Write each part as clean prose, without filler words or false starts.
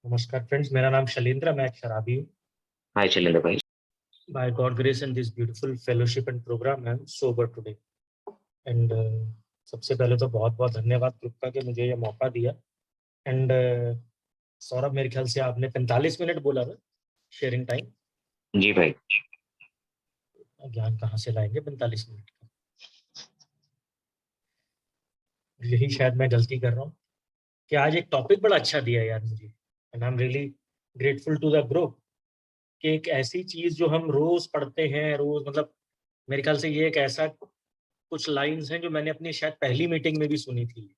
नमस्कार फ्रेंड्स, मेरा नाम शैलेंद्र, मैं एक शराबी हूँ। हाय शैलेंद्र भाई। By God grace and this beautiful fellowship and program I am sober today. And सबसे पहले तो बहुत बहुत धन्यवाद ग्रुप का कि मुझे ये मौका दिया। एंड सौरभ, मेरे ख्याल से आपने 45 मिनट बोला था शेयरिंग टाइम। जी भाई। ज्ञान कहाँ से लाएंगे 45 मिनट का? यही शायद मैं गलती कर रहा हूँ कि आज एक टॉपिक बड़ा अच्छा दिया यार मुझे, and I am really grateful to the group कि एक ऐसी चीज जो हम रोज पढ़ते हैं, रोज मतलब मेरे ख्याल से ये एक ऐसा कुछ लाइंस हैं जो मैंने अपनी शायद पहली मीटिंग में भी सुनी थी,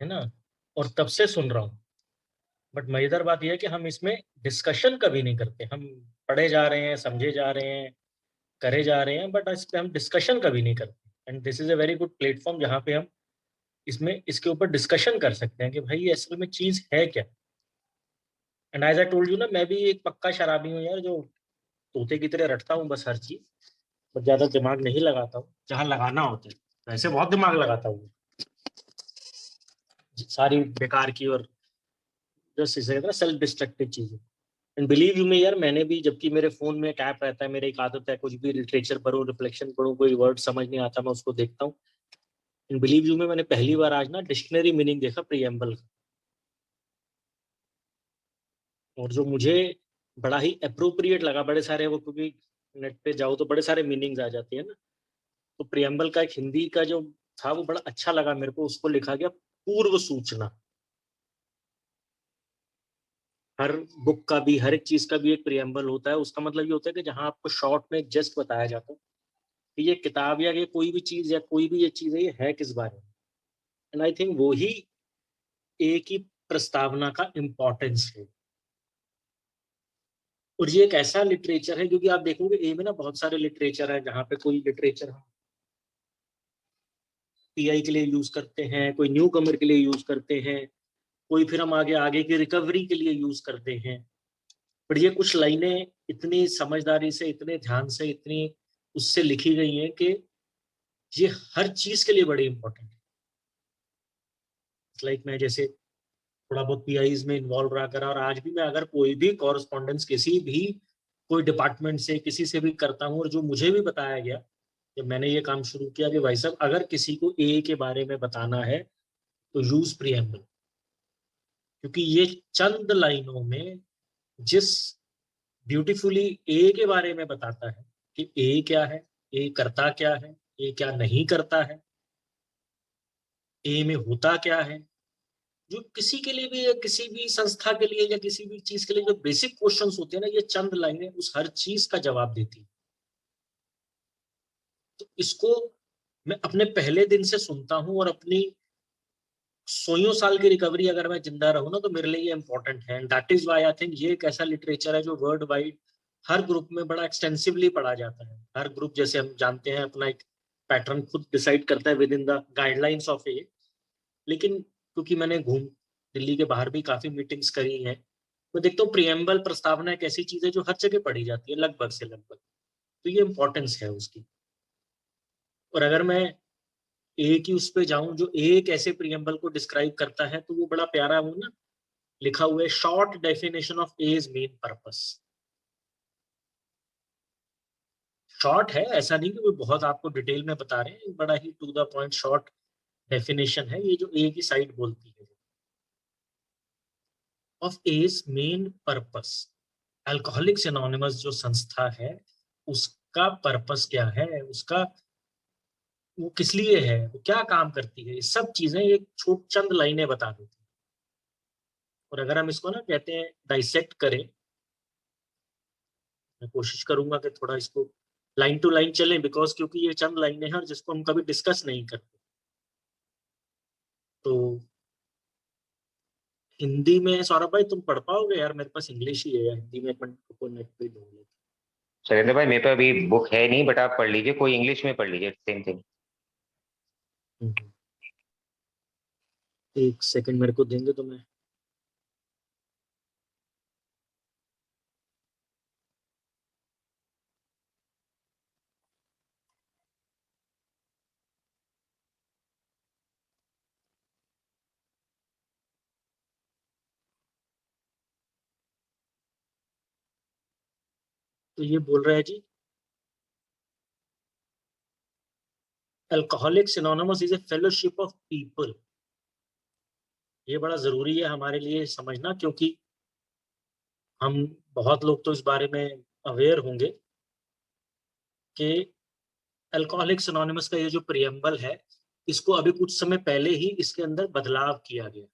है ना, और तब से सुन रहा हूँ। बट मजेदार बात यह है कि हम इसमें डिस्कशन कभी नहीं करते। हम पढ़े जा रहे हैं, समझे जा रहे हैं, करे जा रहे हैं, बट इस पे हम डिस्कशन कभी नहीं करते। And this is a very good platform जहाँ पे हम इसमें इसके ऊपर डिस्कशन कर सकते हैं कि भाई ये असल में चीज है क्या। And as I told you ना, मैं भी एक पक्का शराबी हूँ यार, जो तोते की तरह रटता हूँ बस हर चीज, बट ज्यादा दिमाग नहीं लगाता हूँ जहाँ लगाना होता है। वैसे बहुत दिमाग लगाता हूँ सारी बेकार की और जस्ट इसे कहते हैं सेल्फ डिस्ट्रक्टिव चीजें। एंड बिलीव यू मी यार, मैंने भी, जबकि मेरे फोन में एक ऐप रहता है, मेरी एक आदत है, कुछ भी लिटरेचर पढूं, रिफ्लेक्शन पढूं, कोई वर्ड समझ नहीं आता मैं उसको देखता हूँ। एंड बिलीव यू मी, मैंने पहली बार आज ना डिक्शनरी मीनिंग देखा प्रीएम्बल का, और जो मुझे बड़ा ही अप्रोप्रिएट लगा। बड़े सारे वो, क्योंकि नेट पे जाओ तो बड़े सारे मीनिंग्स आ जाती है ना, तो प्रीएम्बल का एक हिंदी का जो था वो बड़ा अच्छा लगा मेरे को। उसको लिखा गया पूर्व सूचना। हर बुक का भी, हर एक चीज का भी एक प्रीएम्बल होता है। उसका मतलब ये होता है कि जहां आपको शॉर्ट में जस्ट बताया जाता है कि ये किताब या ये कोई भी चीज या कोई भी ये चीज है, ये है किस बारे में। एंड आई थिंक वो ही एक ही प्रस्तावना का इम्पोर्टेंस है। और ये एक ऐसा लिटरेचर है, क्योंकि आप देखोगे ए में ना बहुत सारे लिटरेचर है, जहाँ पे कोई लिटरेचर हम पीआई के लिए यूज करते हैं, कोई न्यू कमर के लिए यूज करते हैं, कोई फिर हम आगे आगे की रिकवरी के लिए यूज करते हैं। पर ये कुछ लाइनें इतनी समझदारी से, इतने ध्यान से, इतनी उससे लिखी गई हैं कि ये हर चीज के लिए बड़ी इंपॉर्टेंट है। लाइक मैं जैसे थोड़ा बहुत पीआईज में इन्वॉल्व रहा करा, और आज भी मैं अगर कोई भी कॉरेस्पॉन्डेंस किसी भी कोई डिपार्टमेंट से किसी से भी करता हूँ, और जो मुझे भी बताया गया कि मैंने ये काम शुरू किया कि भाई साहब, अगर किसी को ए के बारे में बताना है तो यूज प्रीएम्बल। क्योंकि ये चंद लाइनों में जिस ब्यूटीफुली ए के बारे में बताता है कि ए क्या है, ए करता क्या है, ए क्या नहीं करता है, ए में होता क्या है, जो किसी के लिए भी या किसी भी संस्था के लिए या किसी भी चीज के लिए जो बेसिक क्वेश्चंस होते हैं ना, ये चंद लाइनें उस हर चीज का जवाब देती है। तो इसको मैं अपने पहले दिन से सुनता हूं, और अपनी 100 साल की रिकवरी अगर मैं जिंदा रहूं ना, तो मेरे लिए ये इंपॉर्टेंट है। That is why I think ये एक ऐसा लिटरेचर है जो वर्ल्ड वाइड हर ग्रुप में बड़ा एक्सटेंसिवली पढ़ा जाता है। हर ग्रुप, जैसे हम जानते हैं, अपना एक पैटर्न खुद डिसाइड करता है within the guidelines of A. लेकिन क्योंकि मैंने घूम दिल्ली के बाहर भी काफी मीटिंग्स करी हैं, मैं देखता हूँ प्रियम्बल प्रस्तावना एक ऐसी चीज है जो हर जगह पढ़ी जाती है, लगभग से लगभग। तो ये इंपॉर्टेंस है उसकी। और अगर मैं ए की उस पे जाऊं, जो एक ऐसे प्रियम्बल को डिस्क्राइब करता है, तो वो बड़ा प्यारा, वो ना लिखा हुआ है, short definition of as main purpose. Short है, ऐसा नहीं कि वो बहुत आपको डिटेल में बता रहे हैं, बड़ा ही to the point short definition है ये, जो ए की साइड बोलती है, of as main purpose. Alcoholics anonymous जो संस्था है, उसका पर्पस क्या है, उसका वो किस लिए है, वो क्या काम करती है, ये सब चीजें एक छोट चंद लाइनें बता देती है। और अगर हम इसको ना कहते हैं डाइसेक्ट करें, मैं कोशिश करूंगा कि थोड़ा इसको लाइन टू लाइन चलें, बिकॉज क्योंकि ये चंद लाइनें हैं और जिसको हम कभी डिस्कस नहीं करते। तो हिंदी में सौरभ भाई तुम पढ़ पाओगे यार? मेरे पास इंग्लिश ही है यार, हिंदी में एक मिनट को नेट पे ढूंढ लेते शैलेंद्र भाई, मेरे पे अभी बुक है नहीं, बट आप पढ़ लीजिए, कोई इंग्लिश में पढ़ लीजिए, सेम थिंग। हैं। एक सेकंड मेरे को देंगे तो मैं तो ये बोल रहा है जी, Alcoholics Anonymous is a fellowship of people. ये बड़ा जरूरी है हमारे लिए समझना, क्योंकि हम बहुत लोग तो इस बारे में अवेयर होंगे कि अल्कोहलिक्स एनोनिमस का ये जो प्रियम्बल है, इसको अभी कुछ समय पहले ही इसके अंदर बदलाव किया गया।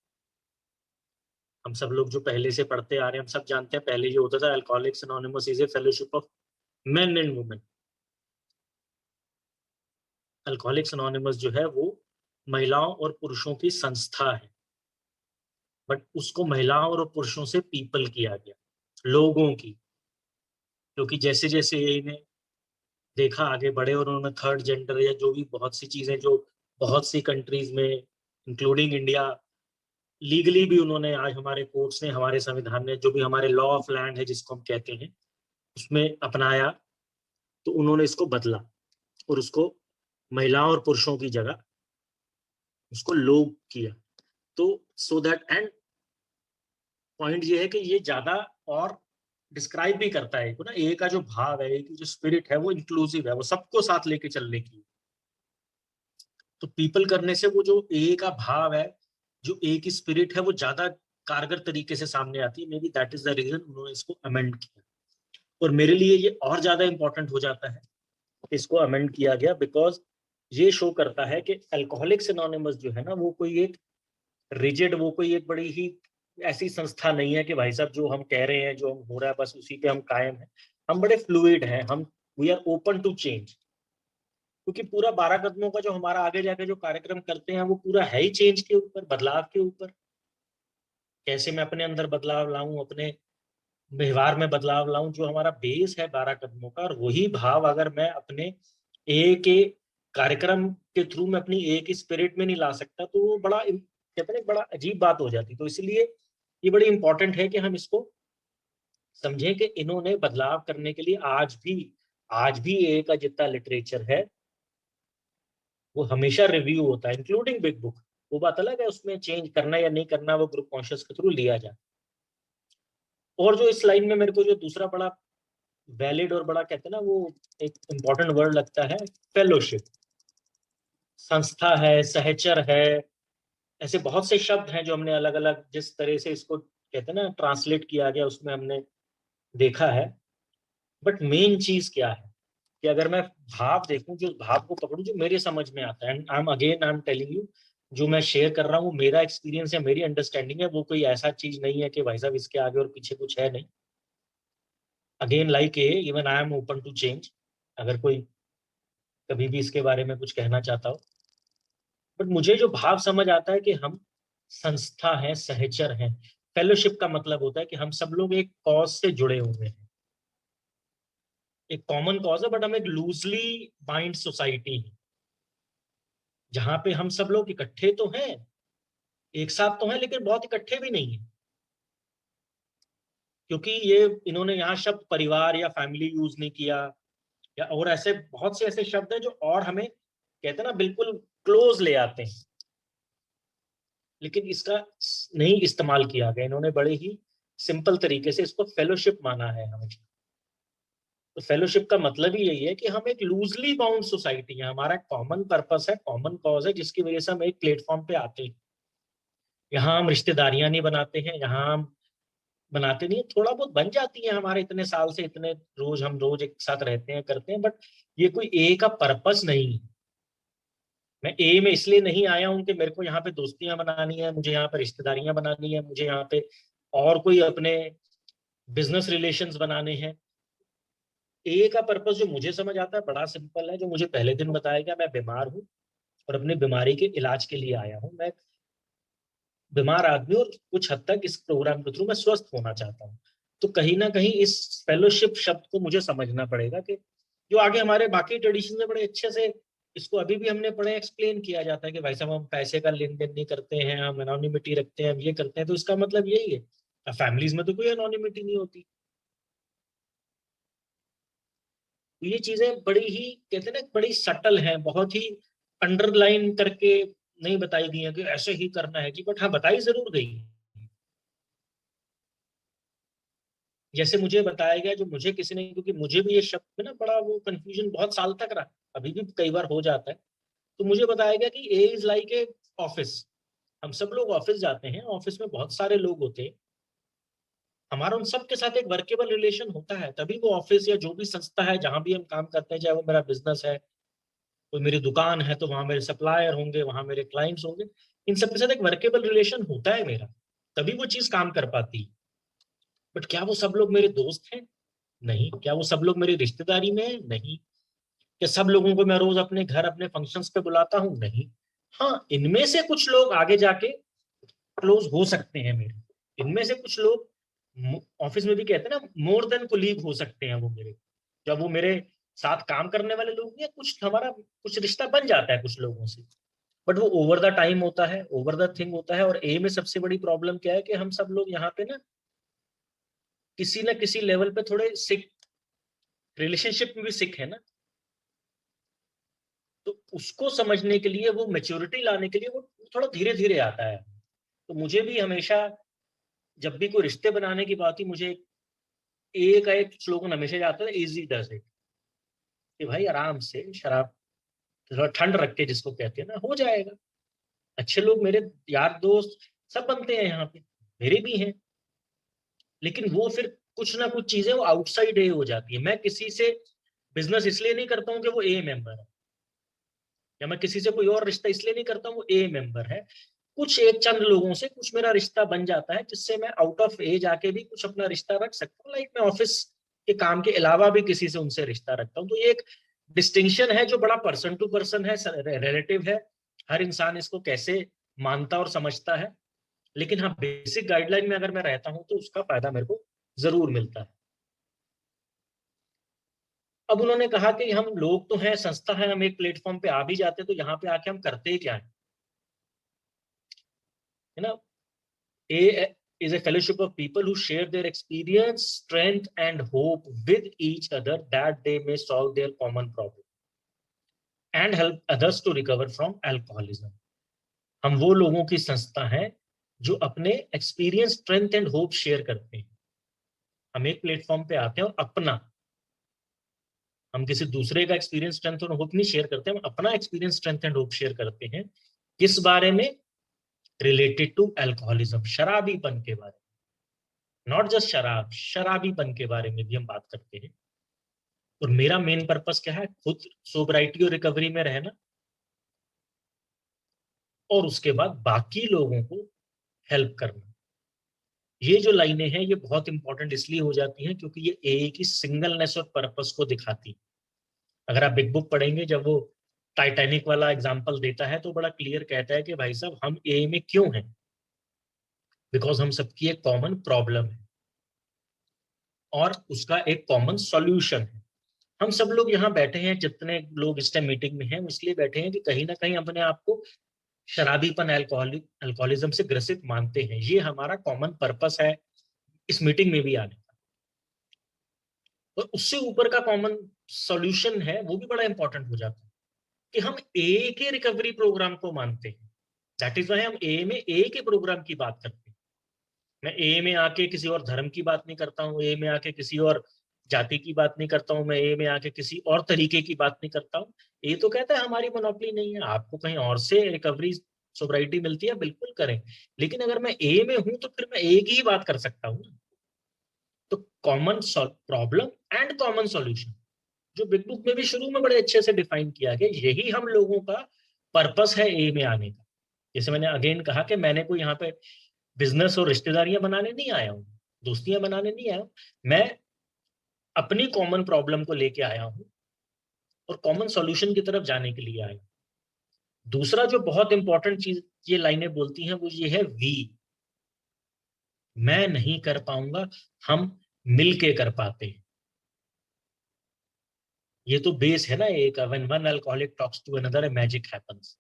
हम सब लोग जो पहले से पढ़ते आ रहे हैं, हम सब जानते हैं पहले ये होता था alcoholics anonymous is a fellowship of main and women. Alcoholics anonymous जो है वो महिलाओं और पुरुषों की संस्था है, बट उसको महिलाओं और पुरुषों से पीपल किया गया, लोगों की। क्योंकि जैसे जैसे इन्हें देखा आगे बढ़े और उन्होंने थर्ड जेंडर या जो भी बहुत सी चीजें जो बहुत सी कंट्रीज में इंक्लूडिंग इंडिया लीगली भी उन्होंने, आज हमारे कोर्ट्स ने, हमारे संविधान ने, जो भी हमारे लॉ ऑफ लैंड है जिसको हम कहते हैं, उसमें अपनाया, तो उन्होंने इसको बदला और उसको महिलाओं और पुरुषों की जगह उसको लोग किया। तो सो दैट, एंड पॉइंट ये है कि ये ज्यादा और डिस्क्राइब भी करता है ना, ए का जो भाव है, ए की जो स्पिरिट है वो इंक्लूसिव है, वो सबको साथ लेके चलने की। तो पीपल करने से वो जो ए का भाव है, जो ए की स्पिरिट है, वो ज्यादा कारगर तरीके से सामने आती है। Maybe that is the reason उन्होंने इसको अमेंड किया। और मेरे लिए ये और ज्यादा इंपॉर्टेंट हो जाता है इसको अमेंड किया गया, बिकॉज ये शो करता है कि अल्कोहलिक्स एनोनिमस जो है ना, वो कोई एक रिजिड, वो कोई एक बड़ी ही ऐसी संस्था नहीं है कि भाई साहब जो हम कह रहे हैं, जो हम हो रहा है बस उसी पे हम कायम हैं। हम बड़े फ्लूइड हैं, हम we are open to change. क्योंकि पूरा 12 कदमों का जो हमारा आगे जाके जो कार्यक्रम करते हैं, वो पूरा है ही चेंज के ऊपर, बदलाव के ऊपर। कैसे मैं अपने अंदर बदलाव लाऊं, अपने व्यवहार में बदलाव लाऊं, जो हमारा बेस है 12 कदमों का, और वही भाव अगर मैं अपने ए के कार्यक्रम के थ्रू में अपनी ए की स्पिरिट में नहीं ला सकता, तो वो बड़ा कहते हैं बड़ा अजीब बात हो जाती। तो इसलिए ये बड़ी इंपॉर्टेंट है कि हम इसको समझें कि इन्होंने बदलाव करने के लिए आज भी ए का जितना लिटरेचर है वो हमेशा रिव्यू होता है, इंक्लूडिंग बिग बुक। वो बात अलग है, उसमें चेंज करना या नहीं करना वो ग्रुप कॉन्शियस के थ्रू लिया जाए। और जो इस लाइन में मेरे को जो दूसरा बड़ा वैलिड और बड़ा कहते हैं ना, वो एक इंपॉर्टेंट वर्ड लगता है, फेलोशिप। संस्था है, सहचर है, ऐसे बहुत से शब्द हैं जो हमने अलग अलग जिस तरह से इसको कहते हैं ना ट्रांसलेट किया गया, उसमें हमने देखा है। बट मेन चीज क्या है कि अगर मैं भाव देखूं, जो भाव को पकड़ूं, जो मेरे समझ में आता है, and I am telling you, जो मैं शेयर कर रहा हूँ मेरा एक्सपीरियंस है, मेरी अंडरस्टैंडिंग है, वो कोई ऐसा चीज नहीं है कि भाई साहब इसके आगे और पीछे कुछ है नहीं। Again like a, even I am open to change, अगर कोई कभी भी इसके बारे में कुछ कहना चाहता हो। बट मुझे जो भाव समझ आता है कि हम संस्था हैं, सहचर हैं। फेलोशिप का मतलब होता है कि हम सब लोग एक कॉज से जुड़े हुए हैं, एक कॉमन कॉज है, बट हम एक लूजली बाइंड सोसाइटी है, जहां पे हम सब लोग इकट्ठे तो हैं, एक साथ तो हैं, लेकिन बहुत इकट्ठे भी नहीं है। क्योंकि ये इन्होंने यहाँ शब्द परिवार या फैमिली यूज नहीं किया, या और ऐसे बहुत से ऐसे शब्द हैं जो और हमें कहते हैं ना बिल्कुल क्लोज ले आते हैं, लेकिन इसका नहीं इस्तेमाल किया गया। इन्होंने बड़े ही सिंपल तरीके से इसको फेलोशिप माना है हमेशा। तो फेलोशिप का मतलब ही यही है कि हम एक लूजली बाउंड सोसाइटी है, हमारा कॉमन पर्पस है, कॉमन कॉज है, जिसकी वजह से हम एक प्लेटफॉर्म पे आते हैं। यहाँ हम रिश्तेदारियां नहीं बनाते हैं, यहाँ हम बनाते नहीं है, थोड़ा बहुत बन जाती है हमारे इतने साल से, इतने रोज हम रोज एक साथ रहते हैं करते हैं, बट ये कोई ए का पर्पस नहीं है। मैं ए में इसलिए नहीं आया हूं कि मेरे को यहाँ पे दोस्तियां बनानी है, मुझे यहाँ पे रिश्तेदारियां बनानी है, मुझे यहाँ पे और कोई अपने बिजनेस रिलेशंस बनाने हैं। ए का पर्पस जो मुझे समझ आता है बड़ा सिंपल है, जो मुझे पहले दिन बताया गया, मैं बीमार हूँ और अपनी बीमारी के इलाज के लिए आया हूँ। मैं बीमार आदमी और कुछ हद तक इस प्रोग्राम के थ्रू मैं स्वस्थ होना चाहता हूँ। तो कहीं ना कहीं इस फेलोशिप शब्द को मुझे समझना पड़ेगा कि जो आगे हमारे बाकी ट्रेडिशन में बड़े अच्छे से इसको अभी भी हमने बड़े एक्सप्लेन किया जाता है कि भाई साहब हम पैसे का लेन देन नहीं करते हैं, हम एनोनिमिटी रखते हैं, हम ये करते हैं। तो इसका मतलब यही है, फैमिलीज में तो कोई एनोनिमिटी नहीं होती। तो ये चीजें बड़ी ही कहते हैं ना बड़ी सटल हैं, बहुत ही अंडरलाइन करके नहीं बताई गई है कि ऐसे ही करना है जी, बट हाँ बताई जरूर गई है। जैसे मुझे बताया गया, जो मुझे किसी ने, क्योंकि मुझे भी ये शब्द में ना बड़ा वो कंफ्यूजन बहुत साल तक रहा, अभी भी कई बार हो जाता है, तो मुझे बताया गया कि ए इज लाइक ए ऑफिस। हम सब लोग ऑफिस जाते हैं, ऑफिस में बहुत सारे लोग होते हैं, हमारा उन सब के साथ एक वर्केबल रिलेशन होता है, तभी वो ऑफिस या जो भी संस्था है जहां भी हम काम करते हैं, चाहे वो मेरा बिजनेस है, कोई मेरी दुकान है तो वहां मेरे सप्लायर होंगे, वहां मेरे क्लाइंट्स होंगे, इन सबके साथ एक वर्केबल रिलेशन होता है मेरा, तभी वो चीज काम कर पाती है। बट क्या वो सब लोग मेरे दोस्त हैं? नहीं। क्या वो सब लोग मेरी रिश्तेदारी में है? नहीं। क्या सब लोगों को मैं रोज अपने घर अपने फंक्शंस पे बुलाता हूँ? नहीं। हाँ, इनमें से कुछ लोग आगे जाके क्लोज हो सकते हैं मेरे, इनमें से कुछ लोग ऑफिस में भी कहते हैं ना, मोर देन कोलीग हो सकते हैं वो मेरे, जब वो मेरे साथ काम करने वाले लोग हैं, कुछ हमारा कुछ रिश्ता बन जाता है कुछ लोगों से। बट वो ओवर द टाइम होता है, ओवर द थिंग होता है। और ए में सबसे बड़ी प्रॉब्लम क्या है कि हम सब लोग यहाँ पे ना किसी लेवल पे थोड़े सिक, रिलेशनशिप में भी सिक है ना, तो उसको समझने के लिए, वो मेच्योरिटी लाने के लिए वो थोड़ा धीरे धीरे आता है। तो मुझे भी हमेशा जब भी कोई रिश्ते बनाने की बात हुई, मुझे एक एक स्लोगन हमेशा आता है, इजी डज इट, कि भाई आराम से शराब, थोड़ा ठंड रख के जिसको कहते हैं ना, हो जाएगा। अच्छे लोग मेरे यार दोस्त सब बनते हैं यहाँ पे, मेरे भी हैं, लेकिन वो फिर कुछ ना कुछ चीजें वो आउटसाइड ए हो जाती है। मैं किसी से बिजनेस इसलिए नहीं करता हूँ कि वो ए मेंबर है, या मैं किसी से कोई और रिश्ता इसलिए नहीं करता हूँ वो ए मेंबर है। कुछ एक चंद लोगों से कुछ मेरा रिश्ता बन जाता है, जिससे मैं आउट ऑफ ए जाके भी कुछ अपना रिश्ता रख सकता हूँ, लाइक मैं ऑफिस के काम के अलावा भी किसी से उनसे रिश्ता रखता हूँ। तो ये एक डिस्टिंक्शन है जो बड़ा पर्सन टू पर्सन है, रिलेटिव है, हर इंसान इसको कैसे मानता और समझता है। लेकिन हाँ, बेसिक गाइडलाइन में अगर मैं रहता हूँ तो उसका फायदा मेरे को जरूर मिलता है। अब उन्होंने कहा कि हम लोग तो हैं, संस्था है, हम एक प्लेटफॉर्म पे आ भी जाते हैं, तो यहाँ पे आके हम करते क्या है ना। A is a fellowship of people who share their experience, strength, and hope with each other that they may solve their common problem and help others to recover from alcoholism. हम वो लोगों की संस्था है जो अपने experience, strength and hope share करते हैं। हम एक प्लेटफॉर्म पे आते हैं और अपना, हम किसी दूसरे का एक्सपीरियंस, स्ट्रेंथ और होप नहीं शेयर करते, हम अपना experience, strength and hope share करते हैं। किस बारे में? रिलेटेड टू अल्कोहलिज्म, शराबीपन के बारे में। नॉट जस्ट शराब, शराबीपन के बारे में भी हम बात करते हैं। और मेरा मेन पर्पस क्या है? खुद सोबराइटी और रिकवरी में रहना, और उसके बाद बाकी लोगों को हेल्प करना। ये जो लाइनें हैं ये बहुत इंपॉर्टेंट इसलिए हो जाती हैं क्योंकि ये ए की सिंगलनेस और पर्पस को दिखाती है। अगर आप बिग बुक पढ़ेंगे, जब वो टाइटैनिक वाला एग्जांपल देता है तो बड़ा क्लियर कहता है कि भाई साहब हम ए में क्यों हैं, बिकॉज हम सबकी एक कॉमन प्रॉब्लम है और उसका एक कॉमन सॉल्यूशन है। हम सब लोग यहाँ बैठे हैं, जितने लोग इस टाइम मीटिंग में हैं, इसलिए बैठे हैं कि कहीं ना कहीं अपने आप को शराबीपन, अल्कोहलिज्म से ग्रसित मानते हैं। ये हमारा कॉमन पर्पस है इस मीटिंग में भी आने का। और उससे ऊपर का कॉमन सॉल्यूशन है, वो भी बड़ा इंपॉर्टेंट हो जाता है कि हम ए के रिकवरी प्रोग्राम को मानते हैं। दैट इज वाई हम ए में ए के प्रोग्राम की बात करते हैं। मैं ए में आके किसी और धर्म की बात नहीं करता हूँ, ए में आके किसी और जाति की बात नहीं करता हूँ, मैं ए में आके किसी और तरीके की बात नहीं करता हूँ। ए तो कहता है हमारी मोनोपोली नहीं है, आपको कहीं और से रिकवरी सोब्राइटी मिलती है, बिल्कुल करें। लेकिन अगर मैं ए में हूं तो फिर मैं ए की ही बात कर सकता हूँ। तो common problem and common solution, जो बिग बुक में भी शुरू में बड़े अच्छे से डिफाइन किया गया, यही हम लोगों का पर्पस है ए में आने का। जैसे मैंने अगेन कहा कि मैंने कोई यहाँ पे बिजनेस और रिश्तेदारियां बनाने नहीं आया हूँ, दोस्तियां बनाने नहीं आया हूँ, मैं अपनी कॉमन प्रॉब्लम को लेके आया हूँ और कॉमन सॉल्यूशन की तरफ जाने के लिए आया हूँ। दूसरा जो बहुत इंपॉर्टेंट चीज ये लाइनें बोलती हैं वो ये है, वी, मैं नहीं कर पाऊंगा, हम मिल के कर पाते हैं। ये तो बेस है ना एक, when one alcoholic talks to another magic happens.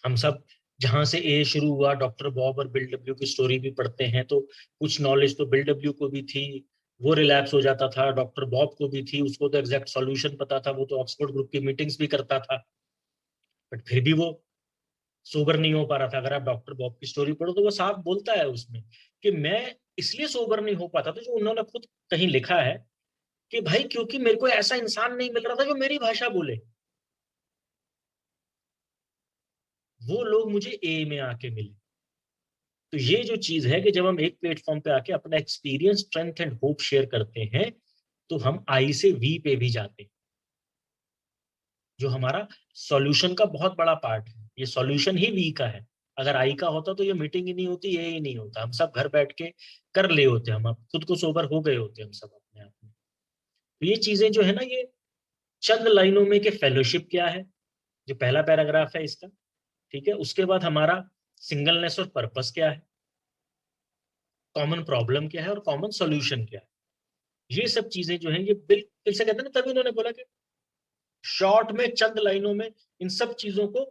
हम सब जहां से ए शुरू हुआ, डॉक्टर बॉब और बिल डब्ल्यू की स्टोरी भी पढ़ते हैं तो कुछ नॉलेज तो बिल डब्ल्यू को भी थी, वो रिलैप्स हो जाता था। डॉक्टर बॉब को भी थी, उसको तो एग्जैक्ट सॉल्यूशन पता था, वो तो ऑक्सफोर्ड ग्रुप की मीटिंग्स भी करता था, बट फिर भी वो सोबर नहीं हो पा रहा था। अगर आप डॉक्टर बॉब की स्टोरी पढ़ो तो वो साफ बोलता है उसमें कि मैं इसलिए सोबर नहीं हो पाता था, जो उन्होंने खुद कहीं लिखा है कि भाई क्योंकि मेरे को ऐसा इंसान नहीं मिल रहा था जो मेरी भाषा बोले। वो लोग मुझे ए में आके मिले। तो ये जो चीज है कि जब हम एक प्लेटफॉर्म पे आके अपना experience, strength and hope share करते हैं, तो हम आई से वी पे भी जाते हैं, जो हमारा सॉल्यूशन का बहुत बड़ा पार्ट है। ये सॉल्यूशन ही वी का है। अगर आई का होता तो ये मीटिंग ही नहीं होती, ये ही नहीं होता, हम सब घर बैठ के कर ले होते, हम अब खुद को सोबर हो गए होते हम सब अपने आप में। तो ये चीजें जो है ना, ये चंद लाइनों में कि फेलोशिप क्या है, जो पहला पैराग्राफ है इसका, ठीक है। उसके बाद हमारा सिंगलनेस और पर्पस क्या है, कॉमन प्रॉब्लम क्या है और कॉमन सॉल्यूशन क्या है। ये सब चीजें जो है ये बिल्कुल से कहते हैं ना, तभी उन्होंने बोला कि शॉर्ट में चंद लाइनों में इन सब चीजों को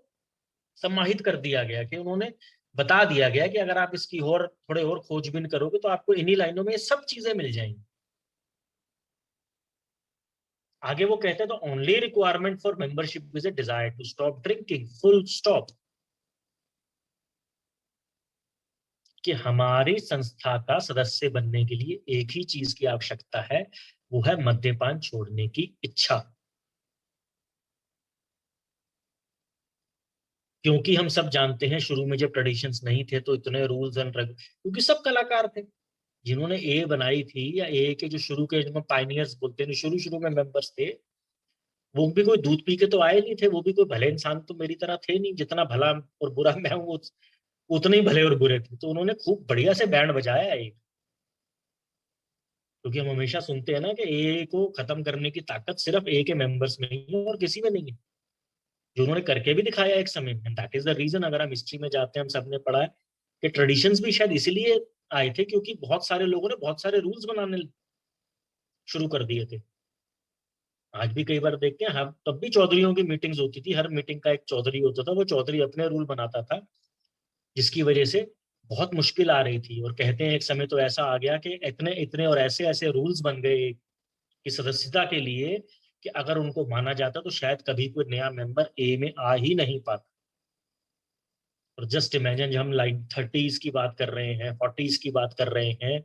समाहित कर दिया गया, कि उन्होंने बता दिया गया कि अगर आप इसकी और थोड़े और खोजबीन करोगे तो आपको इन्हीं लाइनों में ये सब चीजें मिल जाएंगी। आगे वो कहते हैं, तो only requirement for membership is a desire to stop drinking, full stop. कि हमारी संस्था का सदस्य बनने के लिए एक ही चीज की आवश्यकता है, वो है मद्यपान छोड़ने की इच्छा। क्योंकि हम सब जानते हैं शुरू में जब ट्रेडिशंस नहीं थे तो इतने रूल्स एंड क्योंकि सब कलाकार थे, जिन्होंने ए बनाई थी, या ए के जो शुरू के, जो पाइनियर्स बोलते हैं, शुरू शुरू में मेंबर्स थे, वो भी कोई दूध पी के तो आए नहीं थे, वो भी कोई भले इंसान तो मेरी तरह थे नहीं, जितना भला और बुरा मैं हूँ उतने ही भले और बुरे थे। तो उन्होंने खूब बढ़िया से बैंड बजाया है, क्योंकि हम हमेशा सुनते हैं ना कि ए को खत्म करने की ताकत सिर्फ ए के मेंबर्स में ही है और किसी में नहीं है, जो उन्होंने करके भी दिखाया एक समय में। दैट इज द रीजन, अगर हम हिस्ट्री में जाते हैं, हम सबने पढ़ा है कि ट्रेडिशंस भी शायद इसीलिए आए थे, क्योंकि बहुत सारे लोगों ने बहुत सारे रूल्स बनाने शुरू कर दिए थे। आज भी कई बार देखते हैं हम, तब भी चौधरियों की मीटिंग्स होती थी, हर मीटिंग का एक चौधरी होता था, वो चौधरी अपने रूल बनाता था, जिसकी वजह से बहुत मुश्किल आ रही थी। और कहते हैं एक समय तो ऐसा आ गया कि इतने इतने और ऐसे ऐसे रूल्स बन गए कि सदस्यता के लिए, कि अगर उनको माना जाता तो शायद कभी कोई नया मेंबर ए में आ ही नहीं पाता। और जस्ट इमेजिन, जब हम लाइक 30s की बात कर रहे हैं, 40s की बात कर रहे हैं,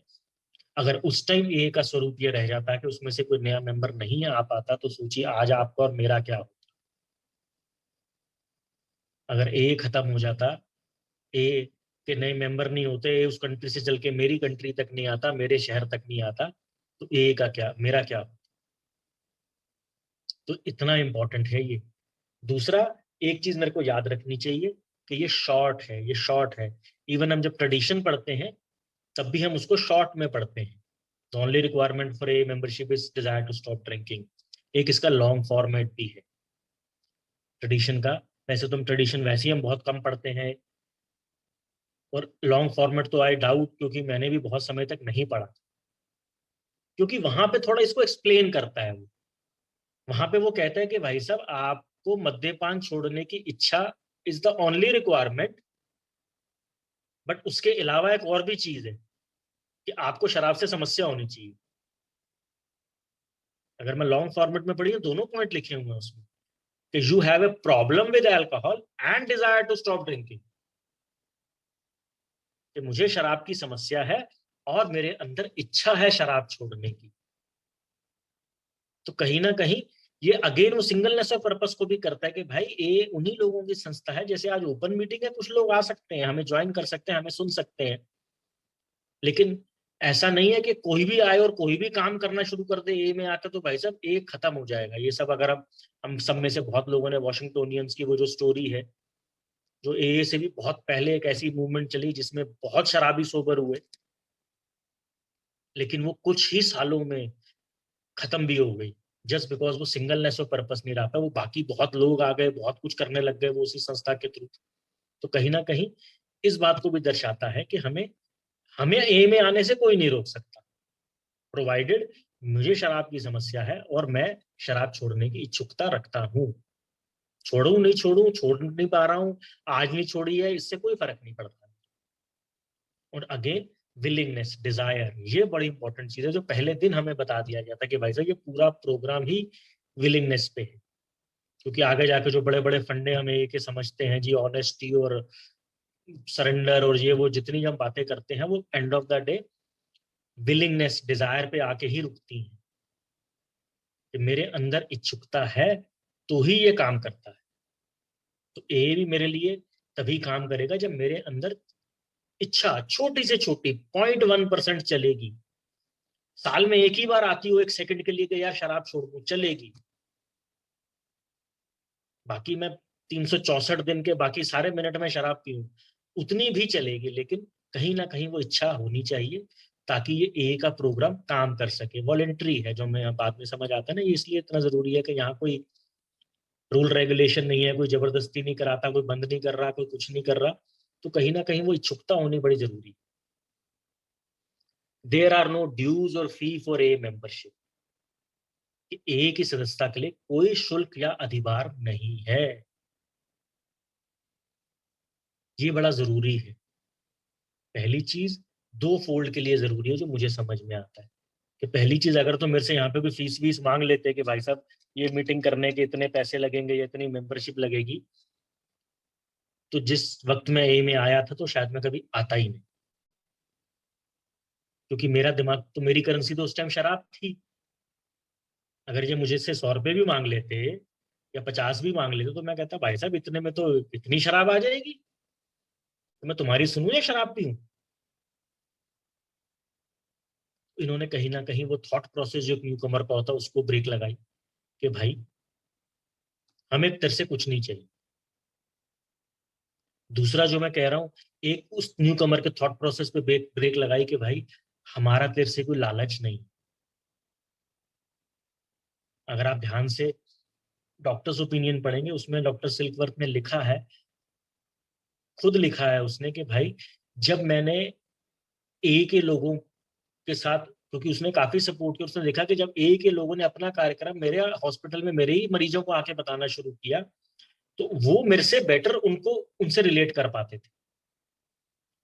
अगर उस टाइम ए का स्वरूप ये रह जाता कि उसमें से कोई नया मेंबर नहीं आ पाता, तो सोचिए आज आपका और मेरा क्या होता। अगर ए खत्म हो जाता, ए के नए मेंबर नहीं होते, ए उस कंट्री से चल के मेरी कंट्री तक नहीं आता, मेरे शहर तक नहीं आता, तो ए का क्या, मेरा क्या होता। तो इतना इंपॉर्टेंट है ये। दूसरा, एक चीज मेरे को याद रखनी चाहिए कि ये शॉर्ट है, ये शॉर्ट है। इवन हम जब ट्रेडिशन पढ़ते हैं तब भी हम उसको शॉर्ट में पढ़ते हैं। The only requirement for a membership is desire to stop drinking. एक इसका लॉन्ग फॉर्मेट भी है ट्रेडिशन का। वैसे तो हम ट्रेडिशन वैसे ही हम बहुत कम पढ़ते हैं, और लॉन्ग फॉर्मेट तो आई डाउट, क्योंकि मैंने भी बहुत समय तक नहीं पढ़ा, क्योंकि वहां पे थोड़ा इसको एक्सप्लेन करता है वो। वहां पे वो कहता है कि भाई साहब, आपको मद्यपान छोड़ने की इच्छा is the only requirement, but उसके अलावा एक और भी चीज है कि आपको शराब से समस्या होनी चाहिए। अगर मैं लॉन्ग फॉर्मेट में पढ़ी तो दोनों पॉइंट लिखे हुए हैं उसमें, कि you have a problem with alcohol and desire to stop drinking, कि मुझे शराब की समस्या है और मेरे अंदर इच्छा है शराब छोड़ने की। तो कहीं ना कहीं ये अगेन वो सिंगलनेस ऑफ पर्पस को भी करता है, कि भाई ये उन्हीं लोगों की संस्था है, जैसे आज ओपन मीटिंग है, कुछ लोग आ सकते हैं, हमें ज्वाइन कर सकते हैं, हमें सुन सकते हैं, लेकिन ऐसा नहीं है कि कोई भी आए और कोई भी काम करना शुरू कर दे ए में आता, तो भाई साहब ए खत्म हो जाएगा। ये सब अगर हम सब में से बहुत लोगों ने वॉशिंगटोनियंस की वो जो स्टोरी है, जो ए से भी बहुत पहले एक ऐसी मूवमेंट चली जिसमें बहुत शराबी सोबर हुए, लेकिन वो कुछ ही सालों में खत्म भी हो गई, जस्ट बिकॉज वो सिंगलनेस ऑफ पर्पस नहीं रहा था। वो बाकी बहुत लोग आ गए, बहुत कुछ करने लग गए वो उसी संस्था के थ्रू। तो कहीं ना कहीं इस बात को भी दर्शाता है कि हमें हमें ए में आने से कोई नहीं रोक सकता, प्रोवाइडेड मुझे शराब की समस्या है और मैं शराब छोड़ने की इच्छुकता रखता हूँ। छोड़ू नहीं छोड़ू, छोड़ नहीं पा रहा हूँ, आज नहीं छोड़ी है, इससे कोई फर्क नहीं पड़ता। और अगेन विलिंगनेस, डिजायर, ये बड़ी इंपॉर्टेंट चीज है, जो पहले दिन हमें बता दिया गया था कि भाई साहब ये पूरा प्रोग्राम ही विलिंगनेस पे है। क्योंकि आगे जाके जो बड़े बड़े फंडे हमें ये के समझते हैं जी, ऑनेस्टी और सरेंडर और ये वो जितनी हम बातें करते हैं, वो end of the day willingness, desire पे आके ही रुकती हैं कि मेरे अंदर इच्छुकता है तो ही ये काम करता है। तो ए भी मेरे लिए तभी काम करेगा जब मेरे अंदर इच्छा छोटी से छोटी 0.1% चलेगी। साल में एक ही बार आती हो, 1 सेकंड के लिए कि यार शराब छोड़ दूं, चलेगी। बाकी मैं 364 दिन के बाकी सारे मिनट में शराब पीऊं, उतनी भी चलेगी, लेकिन कहीं ना कहीं वो इच्छा होनी चाहिए ताकि ये ए का प्रोग्राम काम कर सके। वॉलेंट्री है, जो मैं बाद में समझ आता है ना, ये इसलिए इतना जरूरी है कि यहाँ कोई रूल रेगुलेशन नहीं है, कोई जबरदस्ती नहीं कराता, कोई बंद नहीं कर रहा, कोई कुछ नहीं कर रहा। तो कहीं ना कहीं वो इच्छुकता होनी बड़ी जरूरी है। देयर आर नो ड्यूज और फी फॉर ए मेंबरशिप। ए की सदस्यता के लिए कोई शुल्क या अधिभार नहीं है। ये बड़ा जरूरी है। पहली चीज दो फोल्ड के लिए जरूरी है, जो मुझे समझ में आता है कि पहली चीज, अगर तो मेरे से यहाँ पे कोई फीस वीस मांग लेते कि भाई साहब ये मीटिंग करने के इतने पैसे लगेंगे या इतनी मेंबरशिप लगेगी, तो जिस वक्त मैं ए में आया था तो शायद मैं कभी आता ही नहीं, क्योंकि मेरा दिमाग तो, मेरी करेंसी तो उस टाइम शराब थी। अगर ये मुझे से 100 रुपये भी मांग लेते या 50 भी मांग लेते तो मैं कहता भाई साहब इतने में तो इतनी शराब आ जाएगी, तो मैं तुम्हारी सुनूं या शराब पीऊं। इन्होंने कहीं ना कहीं वो थॉट प्रोसेस जो न्यू कमर का होता है उसको ब्रेक लगाई कि भाई हमें तेरे से कुछ नहीं चाहिए। दूसरा जो मैं कह रहा हूं, एक उस न्यू कमर के थॉट प्रोसेस पे ब्रेक लगाई कि भाई हमारा तेरे से कोई लालच नहीं। अगर आप ध्यान से डॉक्टर्स ओपिनियन पढ़ेंगे, उसमें डॉक्टर सिल्कवर्थ ने लिखा है, खुद लिखा है उसने कि भाई जब मैंने ए के लोगों के साथ, क्योंकि उसने काफी सपोर्ट किया, उसने देखा कि जब ए के लोगों ने अपना कार्यक्रम मेरे हॉस्पिटल में मेरे ही मरीजों को आके बताना शुरू किया, तो वो मेरे से बेटर उनको उनसे रिलेट कर पाते थे।